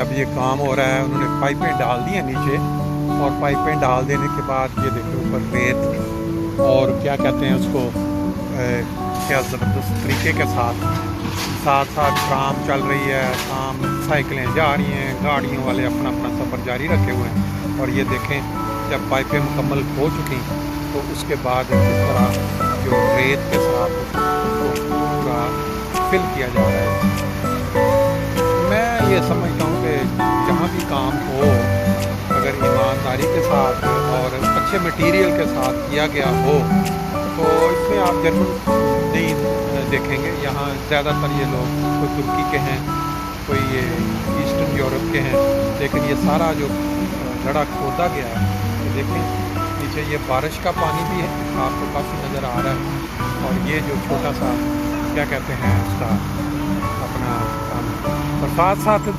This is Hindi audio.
अब ये काम हो रहा है, उन्होंने पाइपें डाल दी हैं नीचे, और पाइपें डाल देने के बाद ये देखो ऊपर रेत और क्या कहते हैं उसको, क्या ज़बरदस्त तरीके के साथ साथ साथ ट्राम चल रही है, शाम साइकिलें जा रही हैं, गाड़ियों वाले अपना अपना सफ़र जारी रखे हुए हैं। और ये देखें जब पाइपें मुकम्मल हो चुकी तो उसके बाद इस तरह जो रेत के साथ उसको पूरा फिल किया जा रहा है। मैं ये समझता हूँ कि जहाँ भी काम हो, अगर ईमानदारी के साथ और अच्छे मटेरियल के साथ किया गया हो तो इसमें आप ज़रूर नहीं देखेंगे। यहाँ ज़्यादातर ये लोग कोई तुर्की के हैं, कोई ये ईस्टर्न यूरोप के हैं, लेकिन ये सारा जो गड्ढा खोदा गया है, ये देखें नीचे ये बारिश का पानी भी है, आपको काफ़ी नज़र आ रहा है। और ये जो छोटा सा क्या कहते हैं उसका अपना और साथ साथ